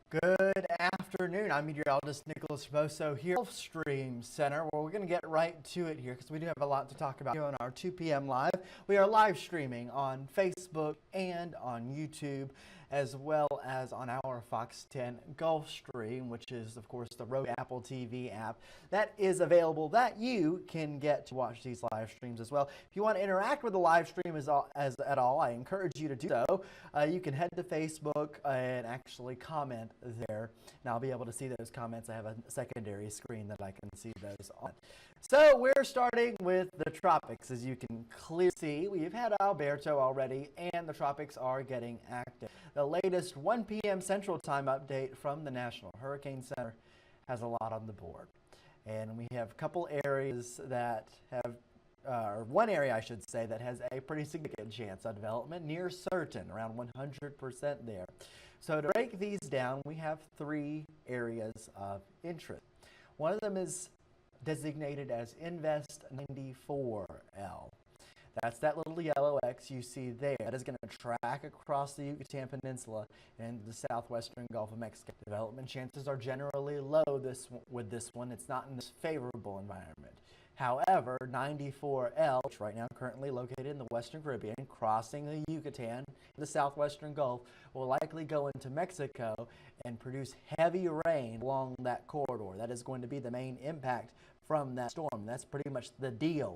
Good afternoon. I'm meteorologist Nicholas Boso here at Gulfstream Center, where we're going to get right to it here because we do have a lot to talk about here on our 2 p.m. live. We are live streaming on Facebook and on YouTube, as well as on our FOX10 Gulfstream, which is, of course, the Roku Apple TV app that is available that you can get to watch these live streams as well. If you want to interact with the live stream at all, I encourage you to do so. You can head to Facebook and actually comment there, and I'll be able to see those comments. I have a secondary screen that I can see those on. So we're starting with the tropics. As you can clearly see, we've had Alberto already, and the tropics are getting active. The latest 1 p.m. Central Time update from the National Hurricane Center has a lot on the board. And we have a couple areas that have, or one area I should say, that has a pretty significant chance of development, near certain, around 100% there. So to break these down, we have 3 areas of interest. One of them is designated as Invest 94L. That's that little yellow X you see there. That is going to track across the Yucatan Peninsula and the southwestern Gulf of Mexico. Development chances are generally low with this one. It's not in this favorable environment. However, 94L, which right now currently located in the Western Caribbean, crossing the Yucatan, the southwestern Gulf, will likely go into Mexico and produce heavy rain along that corridor. That is going to be the main impact from that storm. That's pretty much the deal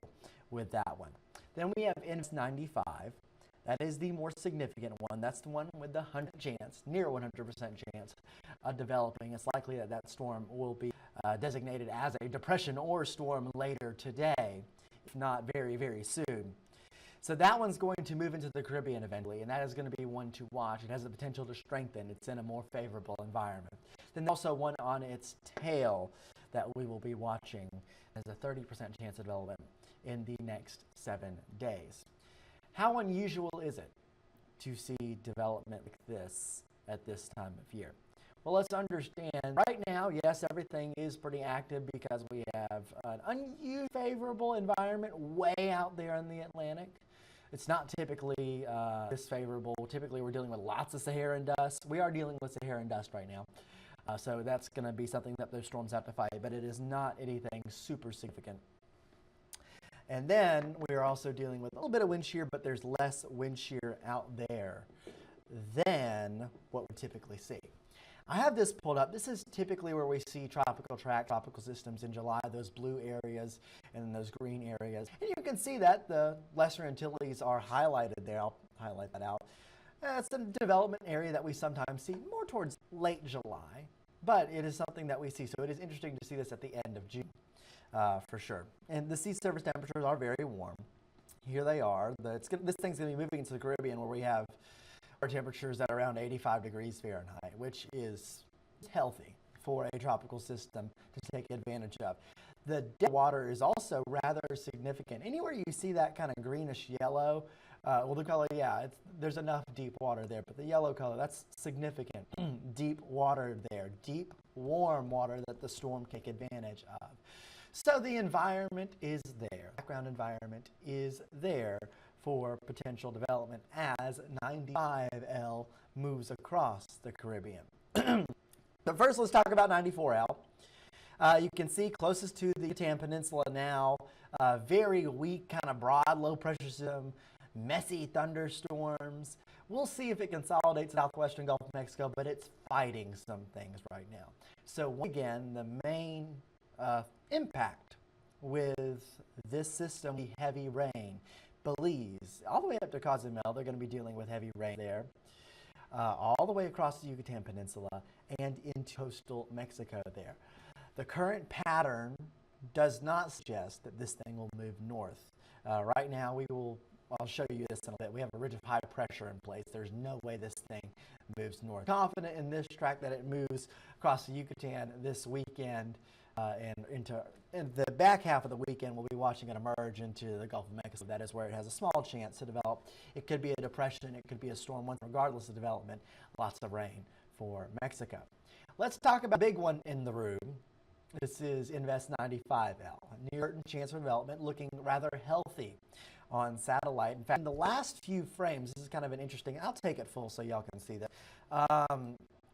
with that one. Then we have Invest 95. That is the more significant one. That's the one with the 100% chance, near 100% chance of developing. It's likely that that storm will be designated as a depression or storm later today, if not very, very soon. So that one's going to move into the Caribbean eventually, and that is going to be one to watch. It has the potential to strengthen. It's in a more favorable environment. Then also one on its tail that we will be watching as a 30% chance of development in the next 7 days. How unusual is it to see development like this at this time of year? Well, let's understand. Right now, yes, everything is pretty active because we have an unfavorable environment way out there in the Atlantic. It's not typically this favorable. Typically, we're dealing with lots of Saharan dust. We are dealing with Saharan dust right now. So that's going to be something that those storms have to fight, but it is not anything super significant. And then we are also dealing with a little bit of wind shear, but there's less wind shear out there than what we typically see. I have this pulled up. This is typically where we see tropical track, tropical systems in July, those blue areas and those green areas. And you can see that the Lesser Antilles are highlighted there. I'll highlight that out. It's a development area that we sometimes see more towards late July, but it is something that we see. So it is interesting to see this at the end of June. For sure. And the sea surface temperatures are very warm. Here they are. This thing's going to be moving into the Caribbean, where we have our temperatures at around 85 degrees Fahrenheit, which is healthy for a tropical system to take advantage of. The depth water is also rather significant. Anywhere you see that kind of greenish yellow, well, the color, yeah, there's enough deep water there, but the yellow color, that's significant. Deep water there, deep, warm water that the storm can take advantage of. So the environment is there, background environment is there for potential development as 95L moves across the Caribbean. But first, let's talk about 94L. You can see closest to the Yucatan Peninsula now, very weak, kind of broad low pressure system, messy thunderstorms. We'll see if it consolidates southwestern Gulf of Mexico, but it's fighting some things right now. So once again, the main impact with this system will be heavy rain. Belize, all the way up to Cozumel, they're going to be dealing with heavy rain there. All the way across the Yucatan Peninsula and into coastal Mexico there. The current pattern does not suggest that this thing will move north. Right now, I'll show you this in a bit. We have a ridge of high pressure in place. There's no way this thing moves north. Confident in this track that it moves across the Yucatan this weekend and into the back half of the weekend. We'll be watching it emerge into the Gulf of Mexico. That is where it has a small chance to develop. It could be a depression. It could be a storm. Regardless of development, lots of rain for Mexico. Let's talk about a big one in the room. This is Invest 95L. Near certain chance of development, looking rather healthy on satellite. In fact, in the last few frames, this is kind of an interesting, I'll take it full so y'all can see that.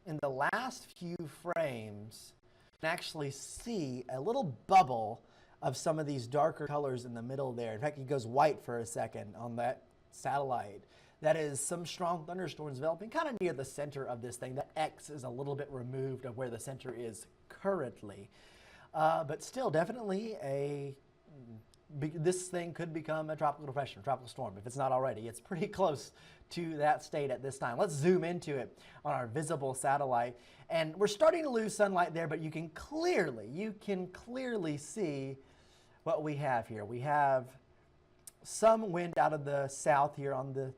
in the last few frames, you can actually see a little bubble of some of these darker colors in the middle there. In fact, it goes white for a second on that satellite. That is some strong thunderstorms developing kind of near the center of this thing. That X is a little bit removed of where the center is currently. But still, definitely this thing could become a tropical depression, a tropical storm, if it's not already. It's pretty close to that state at this time. Let's zoom into it on our visible satellite. And we're starting to lose sunlight there, but you can clearly see what we have here. We have some wind out of the south here on the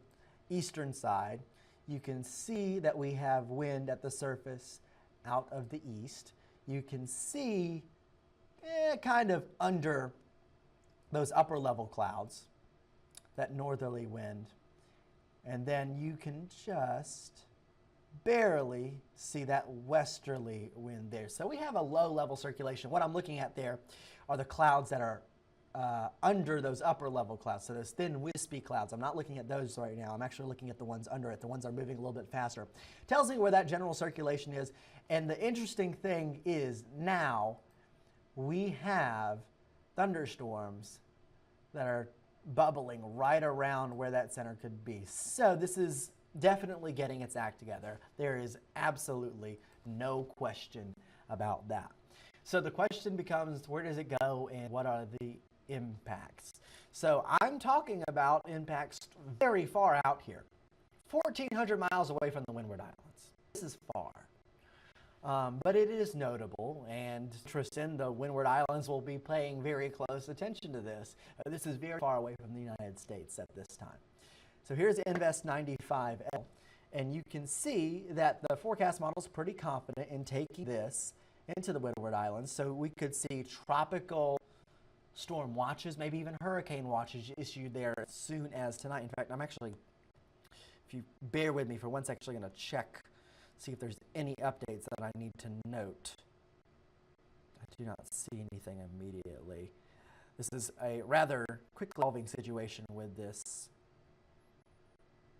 eastern side. You can see that we have wind at the surface out of the east. You can see kind of under those upper level clouds, that northerly wind. And then you can just barely see that westerly wind there. So we have a low level circulation. What I'm looking at there are the clouds that are under those upper level clouds. So those thin wispy clouds, I'm not looking at those right now. I'm actually looking at the ones under it. The ones that are moving a little bit faster. Tells me where that general circulation is. And the interesting thing is now we have thunderstorms that are bubbling right around where that center could be. So this is definitely getting its act together. There is absolutely no question about that. So the question becomes, where does it go and what are the impacts? So I'm talking about impacts very far out here, 1,400 miles away from the Windward Islands. This is far. But it is notable, and interest in the Windward Islands will be paying very close attention to this. This is very far away from the United States at this time. So here's Invest 95L, and you can see that the forecast model is pretty confident in taking this into the Windward Islands. So we could see tropical storm watches, maybe even hurricane watches issued there as soon as tonight. In fact, I'm actually, if you bear with me for one second, I'm going to check, see if there's any updates that I need to note. I do not see anything immediately. This is a rather quick evolving situation with this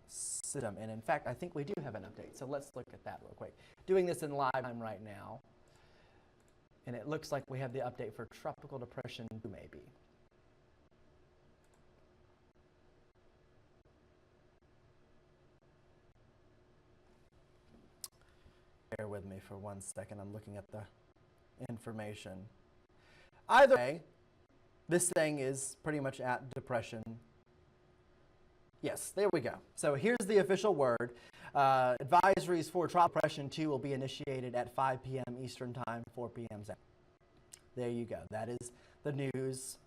system. And in fact, I think we do have an update. So let's look at that real quick. Doing this in live time right now. And it looks like we have the update for Tropical Depression 2 maybe. Bear with me for one second. I'm looking at the information. Either way, this thing is pretty much at depression. Yes, there we go. So here's the official word. Advisories for Tropical Depression 2 will be initiated at 5 p.m. Eastern Time, 4 p.m. Central. There you go. That is the news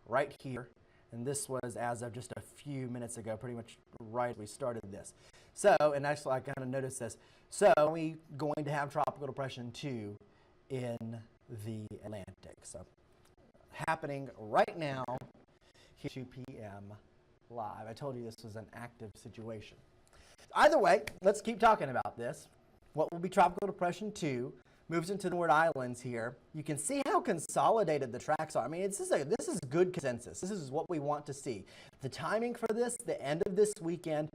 right here. And this was as of just a few minutes ago, pretty much right as we started this. So, and actually I kind of noticed this. So we're going to have Tropical Depression 2 in the Atlantic. So happening right now, here 2 p.m. live. I told you this was an active situation. Either way, let's keep talking about this. What will be Tropical Depression 2 moves into the Windward Islands here. You can see how consolidated the tracks are. I mean, this is good consensus. This is what we want to see. The timing for this, the end of this weekend,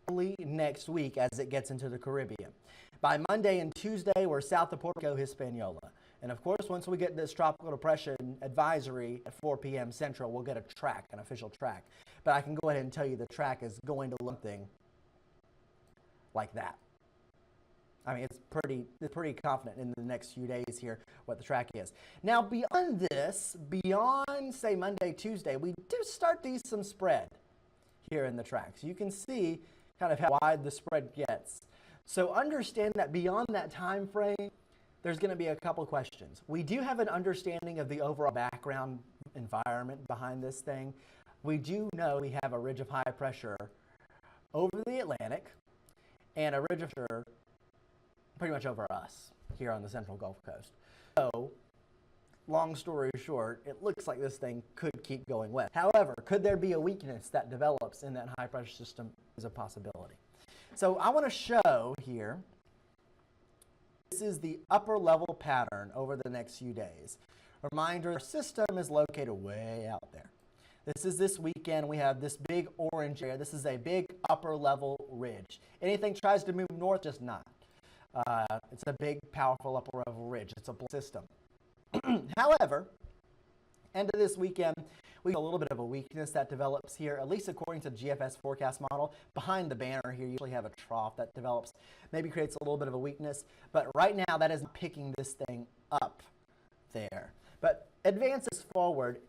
early next week as it gets into the Caribbean. By Monday and Tuesday, we're south of Puerto Rico, Hispaniola. And of course, once we get this tropical depression advisory at 4 p.m. Central, we'll get a track, an official track. But I can go ahead and tell you the track is going to look something like that. I mean, it's pretty confident in the next few days here what the track is. Now, beyond this, beyond, say, Monday, Tuesday, we do start to see some spread here in the tracks. You can see kind of how wide the spread gets. So understand that beyond that time frame, there's going to be a couple questions. We do have an understanding of the overall background environment behind this thing. We do know we have a ridge of high pressure over the Atlantic and a ridge of pressure pretty much over us here on the central Gulf Coast. So, long story short, it looks like this thing could keep going west. However, could there be a weakness that develops in that high pressure system is a possibility. So I want to show here, this is the upper level pattern over the next few days. Reminder, our system is located way out there. This is this weekend. We have this big orange area. This is a big upper level ridge. Anything tries to move north, just not. It's a big, powerful upper level ridge. It's a system. However, end of this weekend, we have a little bit of a weakness that develops here, at least according to the GFS forecast model. Behind the banner here, you usually have a trough that develops, maybe creates a little bit of a weakness. But right now, that is picking this thing up there. But advances forward,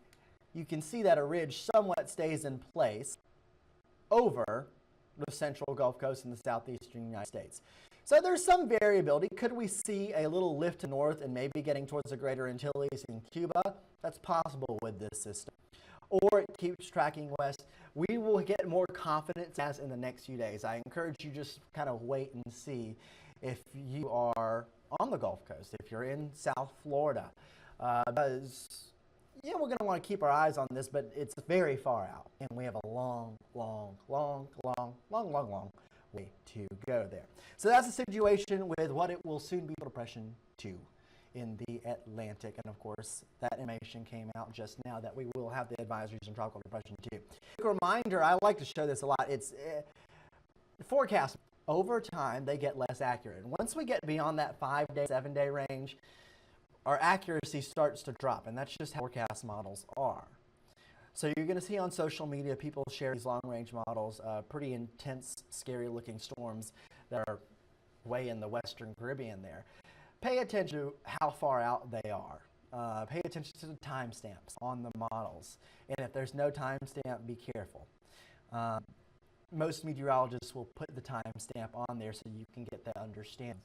you can see that a ridge somewhat stays in place over the central Gulf Coast and the southeastern United States. So there's some variability. Could we see a little lift to north and maybe getting towards the greater Antilles in Cuba? That's possible with this system. Or it keeps tracking west. We will get more confidence as in the next few days. I encourage you just kind of wait and see if you are on the Gulf Coast, if you're in South Florida. Because we're going to want to keep our eyes on this, but it's very far out. And we have a long way to go there. So that's the situation with what it will soon be depression 2 in the Atlantic. And of course, that information came out just now that we will have the advisories on tropical depression 2. Quick reminder, I like to show this a lot. It's forecast. Over time, they get less accurate. And once we get beyond that 5-day, 7-day range, our accuracy starts to drop. And that's just how forecast models are. So you're going to see on social media people share these long-range models, pretty intense, scary-looking storms that are way in the Western Caribbean there. Pay attention to how far out they are. Pay attention to the timestamps on the models. And if there's no timestamp, be careful. Most meteorologists will put the timestamp on there so you can get the understanding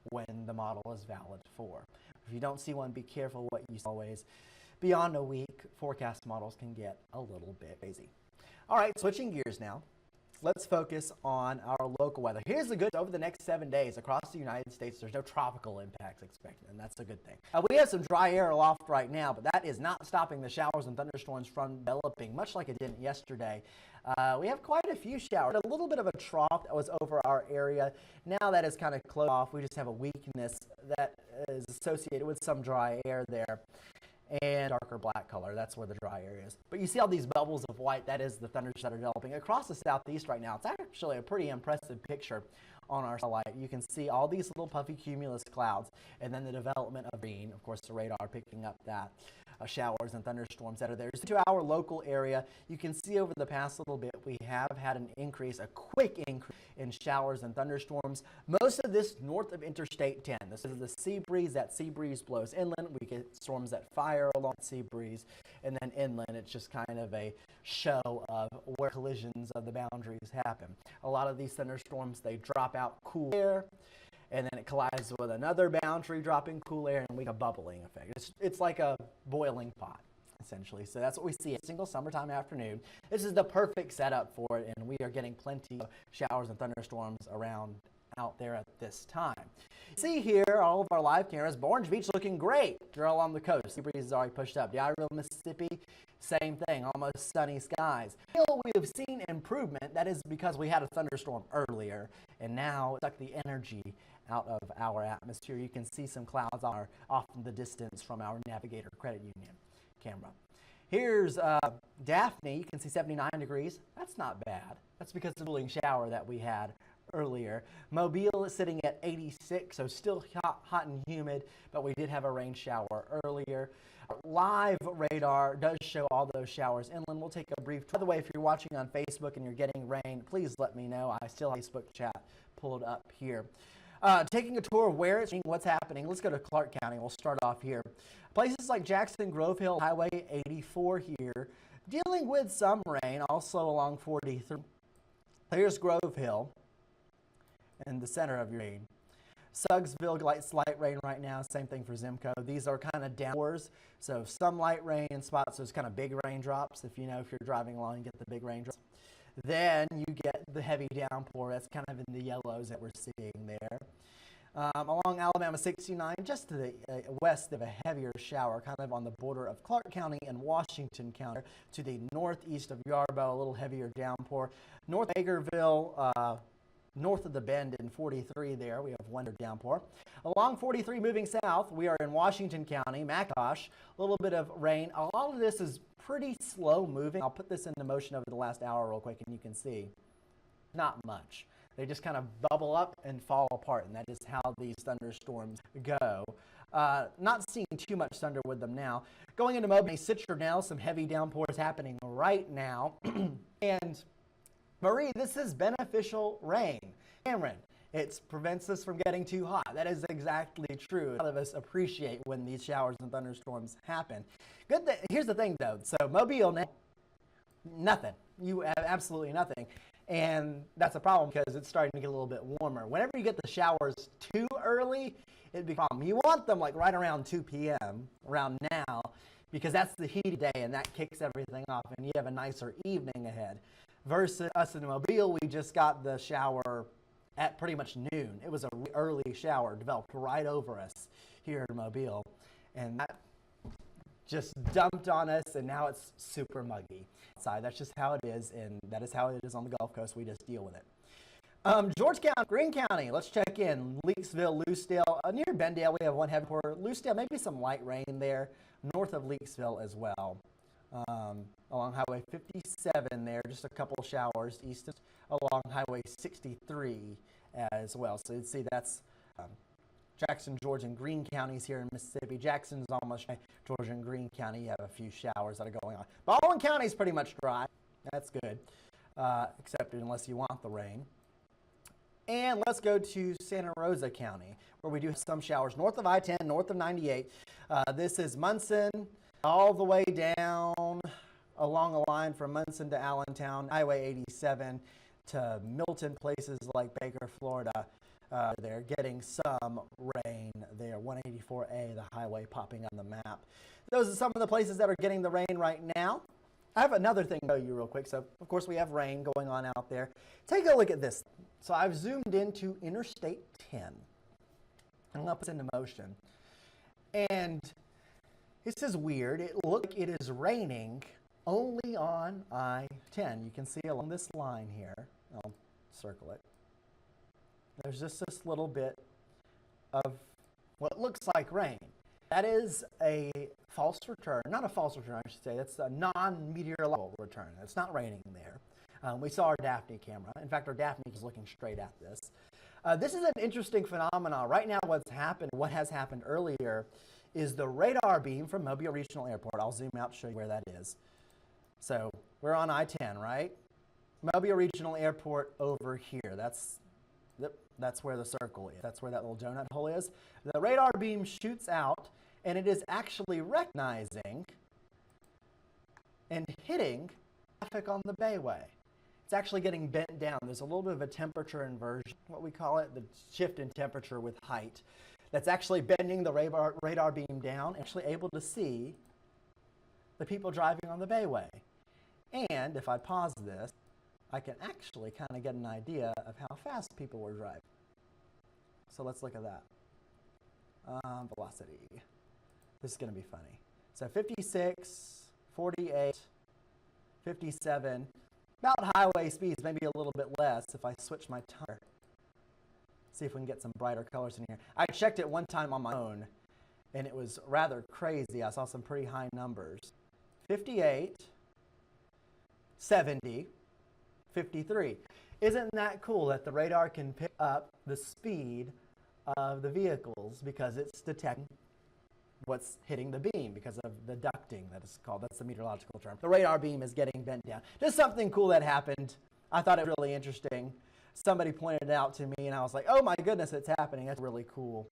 when the model is valid for. If you don't see one, be careful what you see always. Beyond a week, forecast models can get a little bit crazy. All right, switching gears now. Let's focus on our local weather. Here's the good news. Over the next 7 days across the United States, there's no tropical impacts expected, and that's a good thing. We have some dry air aloft right now, but that is not stopping the showers and thunderstorms from developing, much like it did yesterday. We have quite a few showers. A little bit of a trough that was over our area. Now that is kind of closed off. We just have a weakness that is associated with some dry air there. And darker black color, that's where the dry area is. But you see all these bubbles of white, that is the thunders that are developing across the southeast right now. It's actually a pretty impressive picture on our satellite. You can see all these little puffy cumulus clouds and then the development of rain, of course the radar picking up that. Showers and thunderstorms that are there. To our local area, you can see over the past little bit we have had an increase, a quick increase in showers and thunderstorms. Most of this north of Interstate 10. This is the sea breeze. That sea breeze blows inland. We get storms that fire along the sea breeze. And then inland, it's just kind of a show of where collisions of the boundaries happen. A lot of these thunderstorms, they drop out cool air, and then it collides with another boundary dropping cool air, and we get a bubbling effect. It's like a boiling pot, essentially. So that's what we see a single summertime afternoon. This is the perfect setup for it, and we are getting plenty of showers and thunderstorms around out there at this time. See here, all of our live cameras. Orange Beach looking great. You're all on the coast. The breeze is already pushed up. D'Iberville, Mississippi, same thing, almost sunny skies. We have seen improvement. That is because we had a thunderstorm earlier, and now it's like the energy out of our atmosphere. You can see some clouds off in the distance from our Navigator Credit Union camera. Here's Daphne. You can see 79 degrees. That's not bad. That's because of the cooling shower that we had earlier. Mobile is sitting at 86, so still hot and humid, but we did have a rain shower earlier. Live radar does show all those showers inland. We'll take a brief tour. By the way, if you're watching on Facebook and you're getting rain, please let me know. I still have Facebook chat pulled up here. Taking a tour of where it's what's happening. Let's go to Clark County. We'll start off here. Places like Jackson, Grove Hill, Highway 84 here, dealing with some rain, also along 43. Here's Grove Hill in the center of your rain. Suggsville, slight rain right now. Same thing for Zimco. These are kind of downpours, so some light rain in spots. Those kind of big raindrops. If you're driving along, you get the big raindrops. Then you get the heavy downpour. That's kind of in the yellows that we're seeing there. Along Alabama 69, just to the west of a heavier shower, kind of on the border of Clark County and Washington County. To the northeast of Yarbough, a little heavier downpour. North Bakerville, north of the Bend in 43 there, we have winter downpour. Along 43 moving south, we are in Washington County, McIntosh, a little bit of rain. A lot of this is pretty slow moving. I'll put this into motion over the last hour real quick and you can see not much. They just kind of bubble up and fall apart, and that is how these thunderstorms go. Not seeing too much thunder with them now. Going into Mobile, Citra now, some heavy downpours happening right now. And Marie, this is beneficial rain. Cameron, it prevents us from getting too hot. That is exactly true. A lot of us appreciate when these showers and thunderstorms happen. Here's the thing, though. So Mobile now, nothing. You have absolutely nothing. And that's a problem because it's starting to get a little bit warmer. Whenever you get the showers too early, it'd be a problem. You want them like right around 2 p.m., around now, because that's the heated day and that kicks everything off and you have a nicer evening ahead. Versus us in Mobile, we just got the shower at pretty much noon. It was a really early shower, developed right over us here in Mobile. And that just dumped on us, and now it's super muggy outside. That's just how it is, and that is how it is on the Gulf Coast. We just deal with it. George County, Greene County, let's check in. Leakesville, Lucedale, near Bendale, we have one heavy pour. Lucedale, maybe some light rain there, north of Leakesville as well. Along Highway 57 there, just a couple showers east along Highway 63 as well. So you'd see that's Jackson, George, and Greene counties here in Mississippi. Jackson's almost dry. Georgia and Greene County, you have a few showers that are going on. Baldwin County is pretty much dry. That's good, except unless you want the rain. And let's go to Santa Rosa County, where we do have some showers north of I-10, north of 98. This is Munson, all the way down along the line from Munson to Allentown, Highway 87 to Milton, places like Baker, Florida. They're getting some rain there. 184A, the highway popping on the map. Those are some of the places that are getting the rain right now. I have another thing to show you real quick. So, of course, we have rain going on out there. Take a look at this. So I've zoomed into Interstate 10. I'm going to put this into motion. And this is weird. It looks like it is raining only on I-10. You can see along this line here. I'll circle it. There's just this little bit of what looks like rain. That is a false return. Not a false return, I should say. That's a non-meteorological return. It's not raining there. We saw our Daphne camera. In fact, our Daphne is looking straight at this. This is an interesting phenomenon. Right now, what has happened earlier is the radar beam from Mobile Regional Airport. I'll zoom out to show you where that is. So we're on I-10, right? Mobile Regional Airport over here. That's where the circle is. That's where that little donut hole is. The radar beam shoots out, and it is actually recognizing and hitting traffic on the Bayway. It's actually getting bent down. There's a little bit of a temperature inversion, what we call it, the shift in temperature with height. That's actually bending the radar beam down, actually able to see the people driving on the Bayway. And if I pause this, I can actually kind of get an idea of how fast people were driving. So let's look at that. Velocity. This is going to be funny. So 56, 48, 57. About highway speeds, maybe a little bit less if I switch my tire. See if we can get some brighter colors in here. I checked it one time on my own, and it was rather crazy. I saw some pretty high numbers. 58, 70, 53. Isn't that cool that the radar can pick up the speed of the vehicles because it's detecting what's hitting the beam because of the ducting that is called. That's the meteorological term. The radar beam is getting bent down. Just something cool that happened. I thought it was really interesting. Somebody pointed it out to me, and I was like, oh my goodness, it's happening. That's really cool.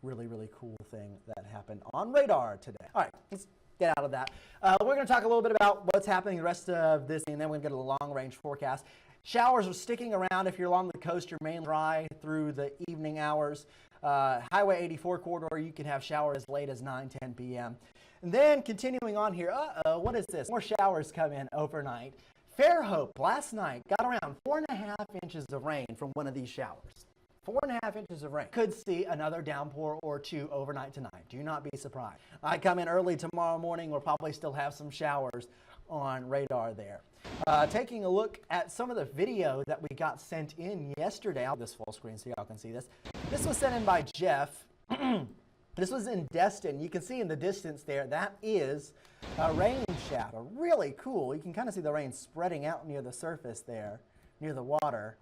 Really cool thing that happened on radar today. All right, let's get out of that. We're going to talk a little bit about what's happening the rest of this, and then we're going to get a long-range forecast. Showers are sticking around if you're along the coast. You're mainly dry through the evening hours. Highway 84 corridor, you can have showers as late as 9, 10 p.m. And then continuing on here, what is this? More showers come in overnight. Fairhope last night got around 4.5 inches of rain from one of these showers. 4.5 inches of rain. Could see another downpour or two overnight tonight. Do not be surprised. I come in early tomorrow morning. We'll probably still have some showers on radar there. Taking a look at some of the video that we got sent in yesterday. I'll this full screen so y'all can see this. This was sent in by Jeff. This was in Destin. You can see in the distance there, that is a rain shadow. Really cool. You can kind of see the rain spreading out near the surface there, near the water.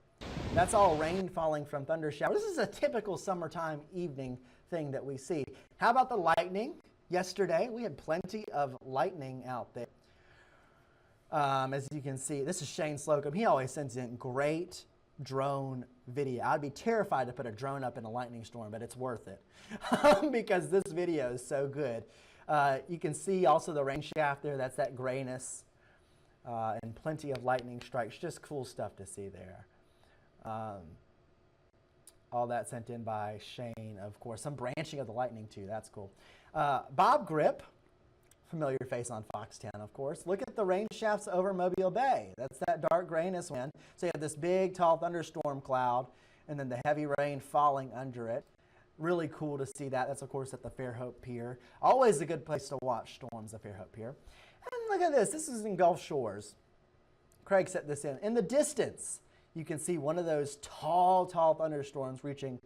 That's all rain falling from thunder showers. This is a typical summertime evening thing that we see. How about the lightning? Yesterday, we had plenty of lightning out there. As you can see, this is Shane Slocum. He always sends in great drone video. I'd be terrified to put a drone up in a lightning storm, but it's worth it because this video is so good. You can see also the rain shaft there. That's that grayness and plenty of lightning strikes. Just cool stuff to see there. All that sent in by Shane, of course. Some branching of the lightning, too. That's cool. Bob Grip, familiar face on Fox 10, of course. Look at the rain shafts over Mobile Bay. That's that dark grayness wind. So you have this big, tall thunderstorm cloud, and then the heavy rain falling under it. Really cool to see that. That's, of course, at the Fairhope Pier. Always a good place to watch storms, the Fairhope Pier. And look at this. This is in Gulf Shores. Craig set this in. In the distance, you can see one of those tall, tall thunderstorms reaching